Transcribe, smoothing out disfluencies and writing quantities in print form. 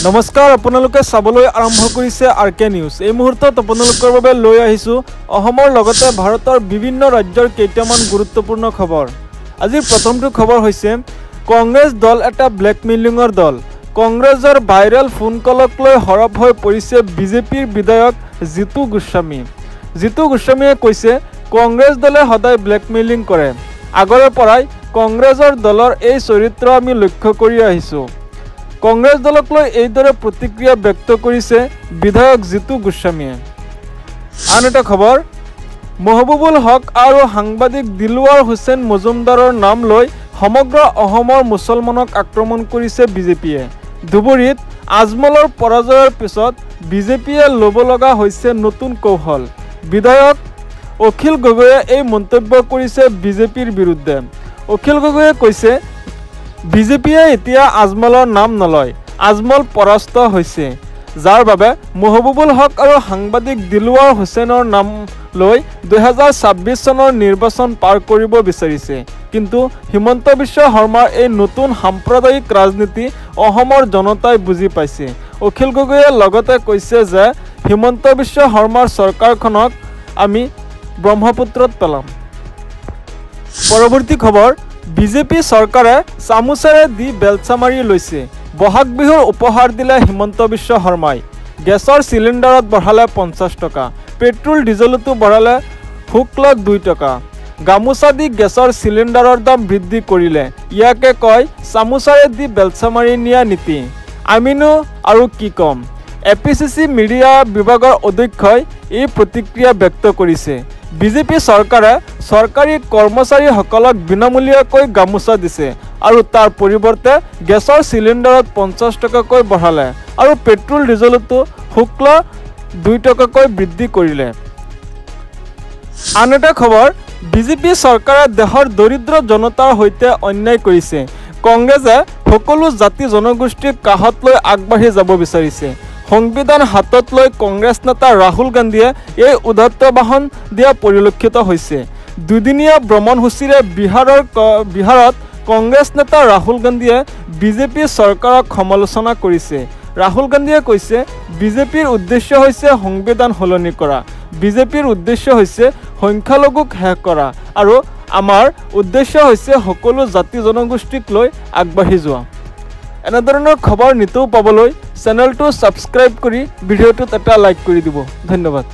নমস্কাৰ আপোনালোকে চাবলৈ আৰম্ভ কৰিছে আৰকে নিউজ। এই মুহূৰ্তত আপোনালোকৰ বাবে লৈ আহিছো অসমৰ লগতে ভাৰতৰ বিভিন্ন ৰাজ্যৰ কেইটামান গুৰুত্বপূৰ্ণ খবৰ। আজিৰ প্ৰথমটো খবৰ হৈছে কংগ্ৰেছ দল এটা ব্লেকমেইলিংৰ দল। কংগ্ৰেছৰ ভাইৰেল ফোন কলক লৈ হৰপ হৈ পৰিছে বিজেপিৰ বিধায়ক জিতু গোস্বামী। জিতু গোস্বামীয়ে কৈছে কংগ্ৰেছ দলে সদায় ব্লেকমেইলিং কৰে। আগৰে পৰাই কংগ্ৰেছৰ দলৰ এই চৰিত্ৰ আমি লক্ষ্য কৰি আহিছোঁ। কংগ্ৰেছ দলক লৈ এইদৰে প্ৰতিক্ৰিয়া ব্যক্ত কৰিছে বিধায়ক জিতু গোস্বামীয়ে। আন এটা খবৰ, মহবুবুল হক আৰু সাংবাদিক দিলৱাৰ হুছেইন মজুমদাৰৰ নাম লৈ সমগ্ৰ অসমৰ মুছলমানক আক্ৰমণ কৰিছে বিজেপিয়ে। ধুবুৰীত আজমলৰ পৰাজয়ৰ পিছত বিজেপিয়ে ল'ব লগা হৈছে নতুন কৌশল। বিধায়ক অখিল গগৈয়ে এই মন্তব্য কৰিছে বিজেপিৰ বিৰুদ্ধে। অখিল গগৈয়ে কৈছে বিজেপিয়ে এতিয়া আজমলৰ নাম নলয়, আজমল পৰাস্ত হৈছে, যাৰ বাবে মহবুবুল হক আৰু সাংবাদিক দিলৱাৰ হুছেইনৰ নাম লৈ 2026 চনৰ নিৰ্বাচন পাৰ কৰিব বিচাৰিছে। কিন্তু হিমন্ত বিশ্ব শৰ্মাৰ এই নতুন সাম্প্ৰদায়িক ৰাজনীতি অসমৰ জনতাই বুজি পাইছে। অখিল গগৈয়ে লগতে কৈছে যে হিমন্ত বিশ্ব শৰ্মাৰ চৰকাৰখনক আমি ব্ৰহ্মপুত্ৰত পেলাম। পৰৱৰ্তী খবৰ, বিজেপি চৰকাৰে চামুচেৰে দি বেলচা মাৰি লৈছে। বহাগ বিহুৰ উপহাৰ দিলে হিমন্ত বিশ্ব শৰ্মাই। গেছৰ চিলিণ্ডাৰত বঢ়ালে 50 টকা, পেট্ৰল ডিজেলতো বঢ়ালে শুক্লক 2 টকা। গামোচা দি গেছৰ চিলিণ্ডাৰৰ দাম বৃদ্ধি কৰিলে। ইয়াকে কয় চামুচেৰে দি বেলচা মাৰি নিয়া নীতি। আমিনো আৰু কি ক'ম। APCC মিডিয়া বিভাগৰ অধ্যক্ষই এই প্ৰতিক্ৰিয়া ব্যক্ত কৰিছে। বিজেপি চৰকাৰে চৰকাৰী কৰ্মচাৰীসকলক বিনামূলীয়াকৈ গামোচা দিছে আৰু তাৰ পৰিৱৰ্তে গেছৰ চিলিণ্ডাৰত 50 টকাকৈ বঢ়ালে আৰু পেট্ৰল ডিজেলতো শুক্ল 2 টকাকৈ বৃদ্ধি কৰিলে। আন এটা খবৰ, বিজেপি চৰকাৰে দেশৰ দৰিদ্ৰ জনতাৰ সৈতে অন্যায় কৰিছে। কংগ্ৰেছে সকলো জাতি জনগোষ্ঠীক কাষত লৈ আগবাঢ়ি যাব বিচাৰিছে। সংবিধান হাতত লৈ কংগ্ৰেছ নেতা ৰাহুল গান্ধীয়ে এই উদাত্ত ভাষণ দিয়া পৰিলক্ষিত হৈছে। দুদিনীয়া ভ্ৰমণসূচীৰে বিহাৰত কংগ্ৰেছ নেতা ৰাহুল গান্ধীয়ে বিজেপি চৰকাৰক সমালোচনা কৰিছে। ৰাহুল গান্ধীয়ে কৈছে বিজেপিৰ উদ্দেশ্য হৈছে সংবিধান সলনি কৰা, বিজেপিৰ উদ্দেশ্য হৈছে সংখ্যালঘুক শেষ কৰা আৰু আমাৰ উদ্দেশ্য হৈছে সকলো জাতি জনগোষ্ঠীক লৈ আগবাঢ়ি যোৱা। এনেধৰণৰ খবৰ নিতৌ পাবলৈ চেনেলটো ছাবস্ক্ৰাইব কৰি ভিডিঅ'টোত এটা লাইক কৰি দিব। ধন্যবাদ।